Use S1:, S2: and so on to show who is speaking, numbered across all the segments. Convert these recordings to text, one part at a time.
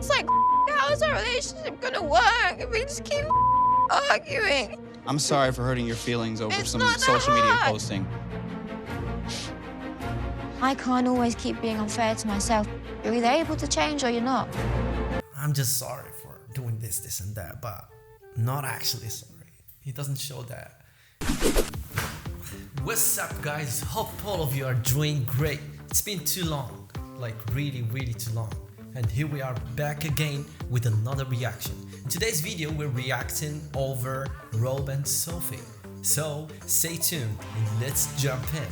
S1: It's like, how is our relationship gonna work if we just keep arguing?
S2: I'm sorry for hurting your feelings over
S1: It's
S2: some
S1: not that
S2: social media
S1: hard.
S2: posting.
S1: I can't always keep being unfair to myself. You're either able to change or you're not.
S3: I'm just sorry for doing this and that, but not actually sorry. He doesn't show that. What's up, guys? Hope all of you are doing great. It's been too long, like really too long. And here we are back again with another reaction. In today's video, we're reacting over Rob and Sophie. So stay tuned and let's jump in.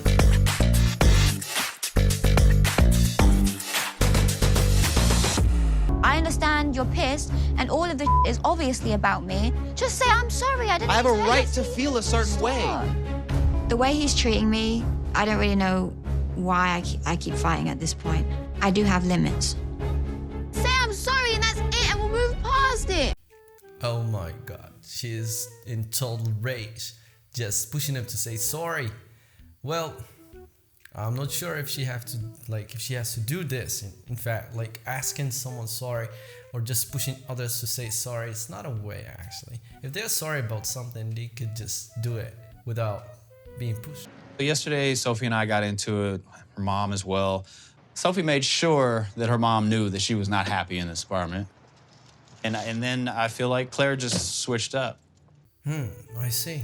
S1: I understand you're pissed and all of this is obviously about me. Just say, I'm sorry, I didn't
S2: I have a
S1: mean
S2: right
S1: hurt
S2: to
S1: you."
S2: feel a certain way.
S1: Stop. The way he's treating me, I don't really know why I keep fighting at this point. I do have limits. Say I'm sorry and that's it and we'll move past it.
S3: Oh my god, she is in total rage, just pushing him to say sorry. Well, I'm not sure if she has to do this. In fact, like asking someone sorry or just pushing others to say sorry, it's not a way actually. If they're sorry about something, they could just do it without being pushed.
S2: Yesterday, Sophie and I got into it, her mom as well. Sophie made sure that her mom knew that she was not happy in this apartment. And then I feel like Claire just switched up.
S3: I see.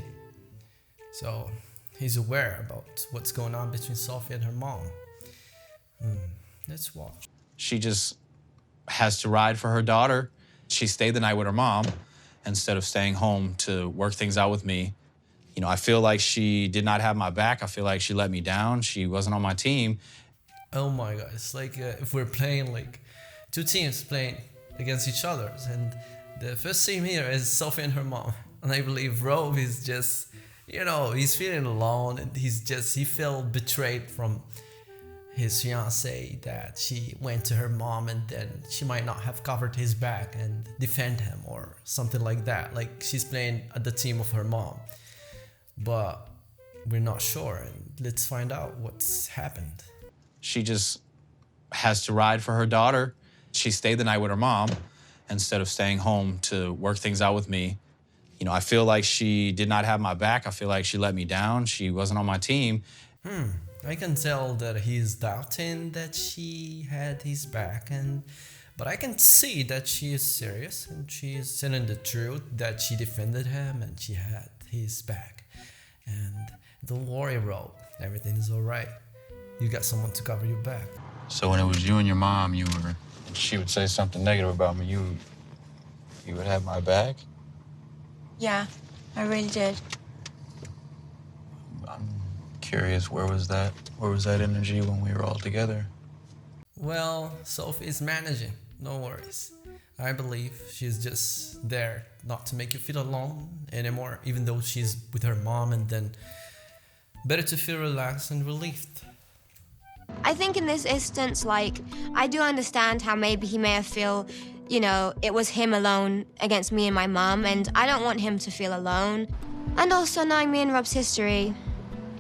S3: So he's aware about what's going on between Sophie and her mom. Let's watch.
S2: She just has to ride for her daughter. She stayed the night with her mom instead of staying home to work things out with me. You know, I feel like she did not have my back. I feel like she let me down. She wasn't on my team.
S3: Oh my god, it's like if we're playing like two teams playing against each other. And the first team here is Sophie and her mom. And I believe Rob is just, you know, he's feeling alone and he felt betrayed from his fiancée that she went to her mom and then she might not have covered his back and defend him or something like that. Like she's playing at the team of her mom. But we're not sure, and let's find out what's happened.
S2: She just has to ride for her daughter. She stayed the night with her mom instead of staying home to work things out with me. You know, I feel like she did not have my back. I feel like she let me down. She wasn't on my team.
S3: I can tell that he's doubting that she had his back, but I can see that she is serious and she is telling the truth that she defended him and she had his back. And don't worry, Rob, everything is all right. You got someone to cover your back.
S2: So when it was you and your mom, she would say something negative about me, you would have my back?
S1: Yeah, I really did.
S2: I'm curious, where was that energy when we were all together?
S3: Well, Sophie is managing, no worries. I believe she's just there not to make you feel alone anymore, even though she's with her mom, and then better to feel relaxed and relieved.
S1: I think in this instance, like, I do understand how maybe he may have feel, you know, it was him alone against me and my mom, and I don't want him to feel alone. And also knowing me and Rob's history,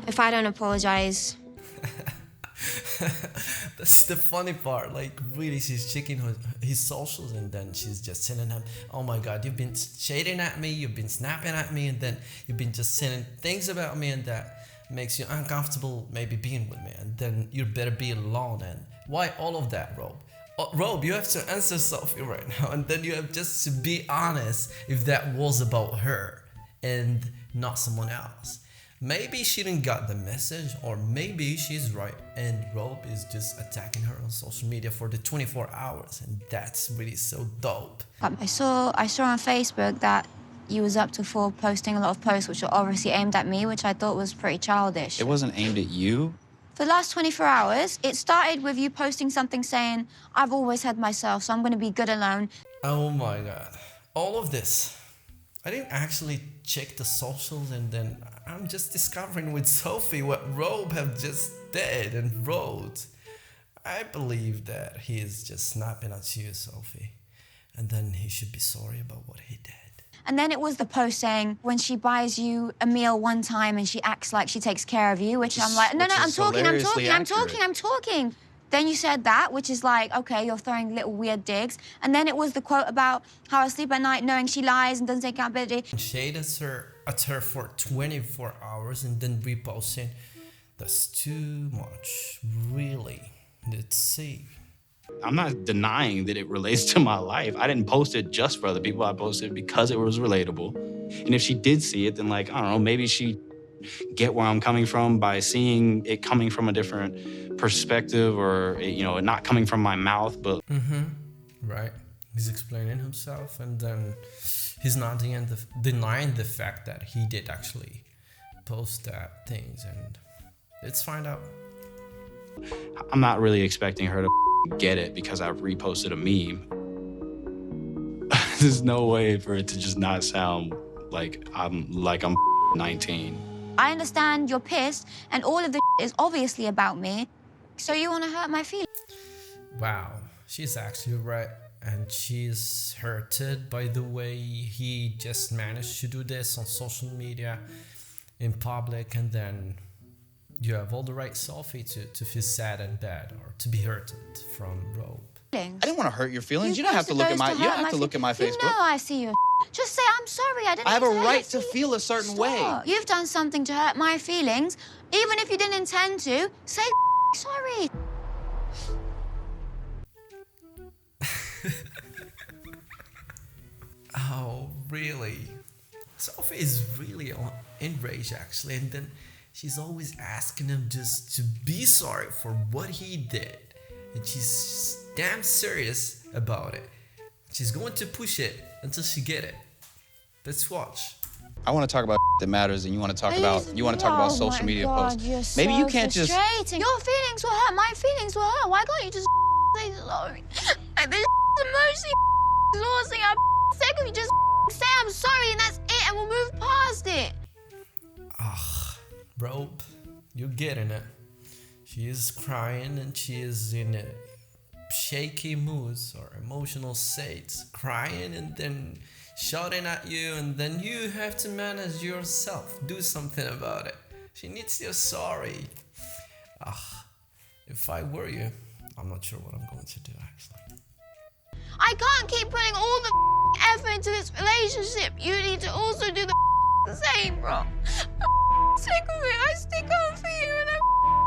S1: if I don't apologize.
S3: That's the funny part, like really she's checking his socials and then she's just telling him, oh my god, you've been shading at me, you've been snapping at me, and then you've been just saying things about me and that makes you uncomfortable maybe being with me, and then you better be alone. And why all of that, Rob? Rob, you have to answer Sophie right now, and then you have just to be honest if that was about her and not someone else. Maybe she didn't get the message, or maybe she's right and Rob is just attacking her on social media for the 24 hours, and that's really so dope.
S1: I saw on Facebook that you was up for posting a lot of posts which were obviously aimed at me, which I thought was pretty childish.
S2: It wasn't aimed at you.
S1: For the last 24 hours, it started with you posting something saying, I've always had myself, so I'm going to be good alone.
S3: Oh my god. All of this. I didn't actually check the socials, and then I'm just discovering with Sophie what Rob have just did and wrote. I believe that he is just snapping at you, Sophie, and then he should be sorry about what he did.
S1: And then it was the post saying, when she buys you a meal one time and she acts like she takes care of you, which I'm like, no, I'm talking. Then you said that, which is like, okay, you're throwing little weird digs. And then it was the quote about how I sleep at night knowing she lies and doesn't take accountability.
S3: Shaded her at her for 24 hours and then reposting. That's too much. Really. Let's see.
S4: I'm not denying that it relates to my life. I didn't post it just for other people. I posted it because it was relatable. And if she did see it, then like, I don't know, maybe she get where I'm coming from by seeing it coming from a different perspective, or, you know, not coming from my mouth, but...
S3: Right. He's explaining himself, and then he's not denying the fact that he did actually post that things, and let's find out.
S4: I'm not really expecting her to get it because I reposted a meme. There's no way for it to just not sound like I'm 19.
S1: I understand you're pissed, and all of the is obviously about me. So you want to hurt my feelings?
S3: Wow, she's actually right. And she's hurted by the way he just managed to do this on social media, in public, and then you have all the right, Sophie, to feel sad and bad, or to be hurted from Rob.
S2: I didn't want to hurt your feelings. You don't have to look at my. You don't have to look at my Facebook.
S1: You know I see your. Just say I'm sorry. I didn't.
S2: I have a
S1: mean to hurt
S2: right
S1: your
S2: to feel a certain way.
S1: Stop. You've done something to hurt my feelings, even if you didn't intend to. Say sorry.
S3: Oh, really? Sophie is really enraged, actually, and then she's always asking him just to be sorry for what he did, and she's damn serious about it. She's going to push it until she get it. Let's watch.
S2: I want to talk about that matters, and you want to talk about social media posts. Maybe you can't just.
S1: Your feelings will hurt. My feelings will hurt. Why can't you just say sorry? Like this emotionally exhausting. I'm sick of you. Just say I'm sorry, and that's it, and we'll move past it.
S3: Bro, you're getting it. She is crying, and she is in a shaky moods or emotional states, crying and then shouting at you, and then you have to manage yourself, do something about it. She needs your sorry. If I were you, I'm not sure what I'm going to do, actually.
S1: I can't keep putting all the effort into this relationship. You need to also do the same, bro. I'm sick of it. I stick up for you, and I'm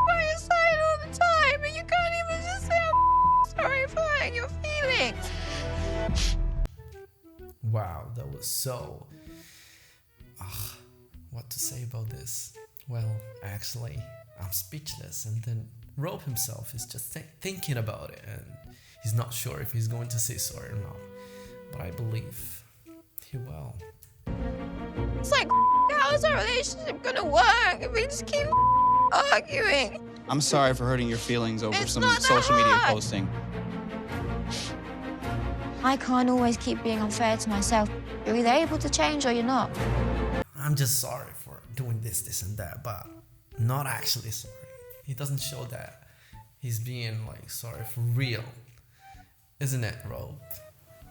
S1: by your side all the time, and you can't even just say I'm sorry for hurting your feelings.
S3: Wow, that was so... what to say about this? Well, actually, I'm speechless, and then Rob himself is just thinking about it, and he's not sure if he's going to say sorry or not, but I believe he will.
S1: It's like, how is our relationship gonna work if we just keep arguing?
S2: I'm sorry for hurting your feelings over
S1: It's
S2: some
S1: not that
S2: social media
S1: hard.
S2: posting.
S1: I can't always keep being unfair to myself. You're either able to change or you're not.
S3: I'm just sorry for doing this and that, but not actually sorry. He doesn't show that he's being like sorry for real. Isn't it, Rob?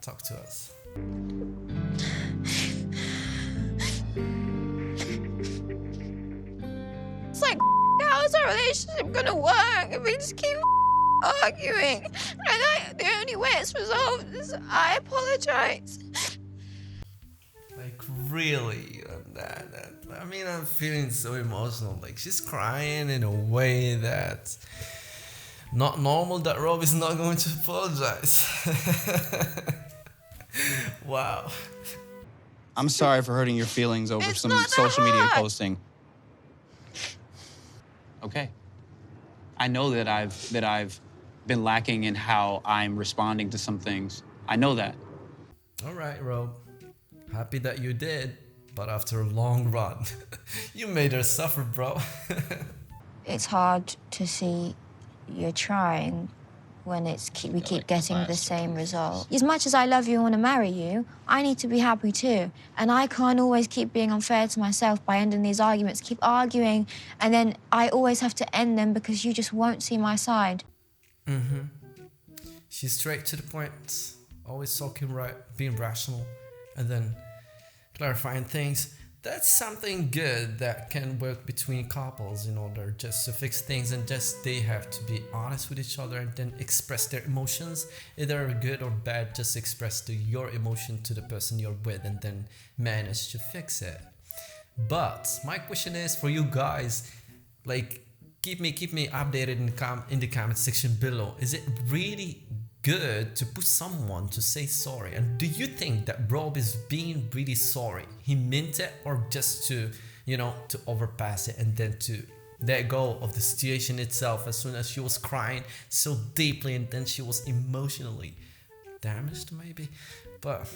S3: Talk to us.
S1: It's like, how is our relationship gonna work if we just keep arguing? And the only way it's resolved is I apologize.
S3: Like, really? I mean, I'm feeling so emotional. Like, she's crying in a way that's not normal, that Rob is not going to apologize. Wow.
S2: I'm sorry for hurting your feelings over
S1: It's
S2: some
S1: not that
S2: social media
S1: hard.
S2: posting. Okay. I know that I've been lacking in how I'm responding to some things. I know that.
S3: All right, Rob. Happy that you did, but after a long run, you made her suffer, bro.
S1: It's hard to see you're trying when we keep getting the same result. As much as I love you and want to marry you, I need to be happy too. And I can't always keep being unfair to myself by ending these arguments, keep arguing, and then I always have to end them because you just won't see my side.
S3: She's straight to the point, always talking right, being rational, and then clarifying things. That's something good that can work between couples in order just to fix things, and just they have to be honest with each other and then express their emotions, either good or bad. Just express your emotion to the person you're with and then manage to fix it. But my question is for you guys, like, keep me updated in the comment section below. Is it really good to push someone to say sorry? And do you think that Rob is being really sorry? He meant it, or just to, to overpass it and then to let go of the situation itself as soon as she was crying so deeply and then she was emotionally damaged maybe? But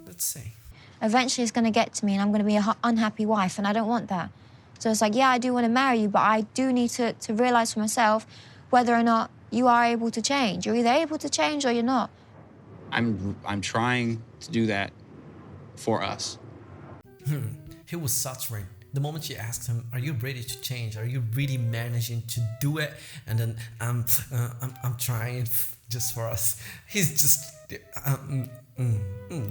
S3: let's see.
S1: Eventually it's going to get to me and I'm going to be an unhappy wife, and I don't want that. So it's like, yeah, I do want to marry you, but I do need to realize for myself whether or not you are able to change. You're either able to change or you're not.
S4: I'm trying to do that for us.
S3: He was stuttering. The moment she asked him, "Are you ready to change? Are you really managing to do it?" And then I'm trying just for us. He's just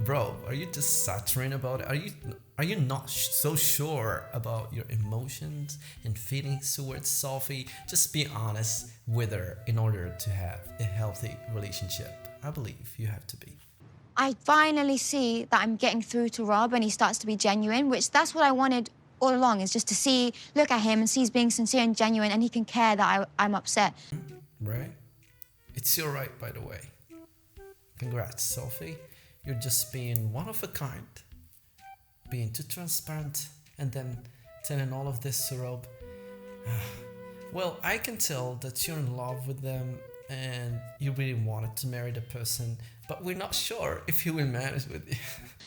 S3: bro, are you just stuttering about it? Are you not so sure about your emotions and feelings towards Sophie? Just be honest with her in order to have a healthy relationship. I believe you have to be.
S1: I finally see that I'm getting through to Rob and he starts to be genuine, which that's what I wanted all along, is just to look at him and see he's being sincere and genuine and he can care that I'm upset.
S3: Right? It's your right, by the way. Congrats, Sophie. You're just being one of a kind. Being too transparent and then telling all of this to Rob. Well, I can tell that you're in love with them and you really wanted to marry the person, but we're not sure if he will manage with you.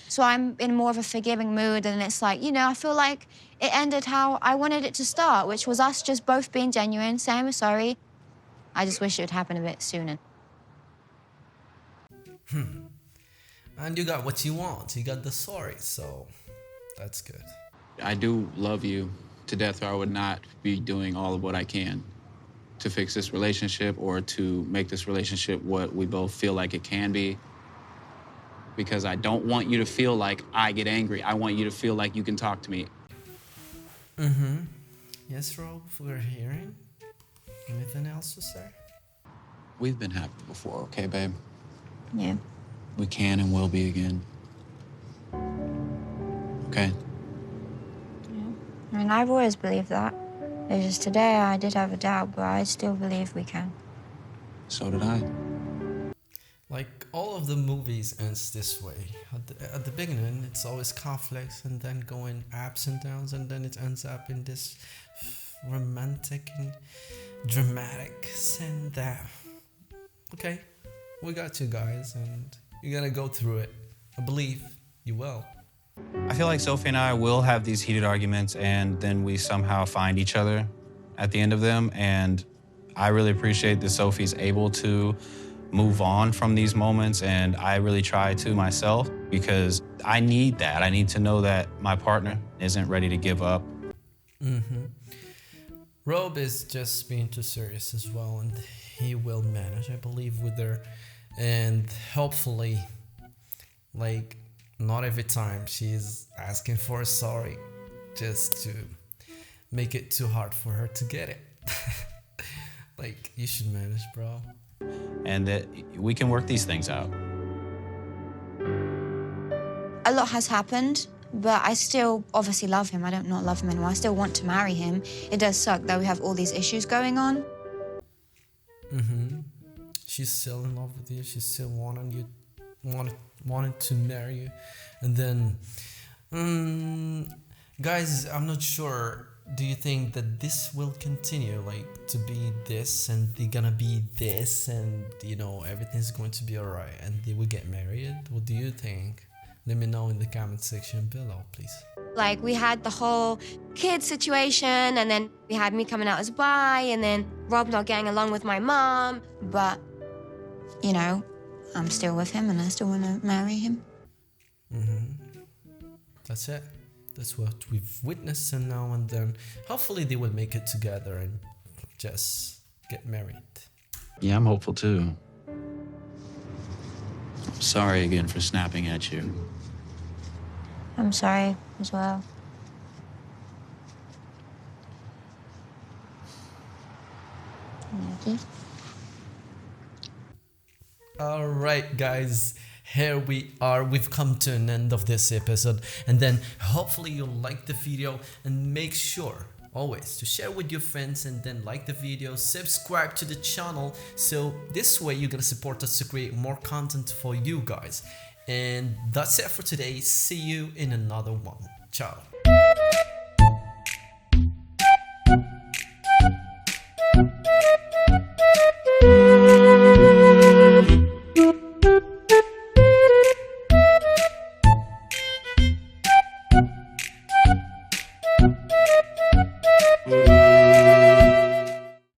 S1: So I'm in more of a forgiving mood, and it's like, I feel like it ended how I wanted it to start, which was us just both being genuine, saying we're sorry. I just wish it would happen a bit sooner.
S3: And you got what you want. You got the sorry, so that's good.
S4: I do love you to death, or I would not be doing all of what I can to fix this relationship or to make this relationship what we both feel like it can be. Because I don't want you to feel like I get angry. I want you to feel like you can talk to me.
S3: Yes, Rob, we're hearing. Anything else to say?
S4: We've been happy before, okay, babe?
S1: Yeah.
S4: We can and will be again. Okay?
S1: I mean, I've always believed that. It's just today I did have a doubt, but I still believe we can.
S4: So did I.
S3: Like, all of the movies ends this way. At the beginning, it's always conflicts and then going ups and downs, and then it ends up in this romantic and dramatic scene that, okay, we got you guys and you gotta go through it. I believe you will.
S2: I feel like Sophie and I will have these heated arguments and then we somehow find each other at the end of them. And I really appreciate that Sophie's able to move on from these moments, and I really try to myself because I need that. I need to know that my partner isn't ready to give up.
S3: Rob is just being too serious as well, and he will manage, I believe, with her. And hopefully, like, not every time she's asking for a sorry, just to make it too hard for her to get it. Like, you should manage, bro.
S2: And that we can work these things out.
S1: A lot has happened, but I still obviously love him. I don't not love him anymore. I still want to marry him. It does suck that we have all these issues going on.
S3: She's still in love with you. She's still wanted to marry you. And then, guys, I'm not sure. Do you think that this will continue, like, to be this and they're gonna be this and, everything's going to be alright and they will get married? What do you think? Let me know in the comment section below, please.
S1: Like, we had the whole kid situation, and then we had me coming out as bi, and then Rob not getting along with my mom. But, I'm still with him and I still want to marry him.
S3: That's it. That's what we've witnessed, and now and then hopefully they will make it together and just get married.
S4: Yeah, I'm hopeful too. Sorry again for snapping at you.
S1: I'm sorry as well. Sophie.
S3: All right, guys, here we are. We've come to an end of this episode, and then hopefully you'll like the video, and make sure always to share with your friends, and then like the video, subscribe to the channel, so this way you're gonna support us to create more content for you guys. And that's it for today. See you in another one. Ciao.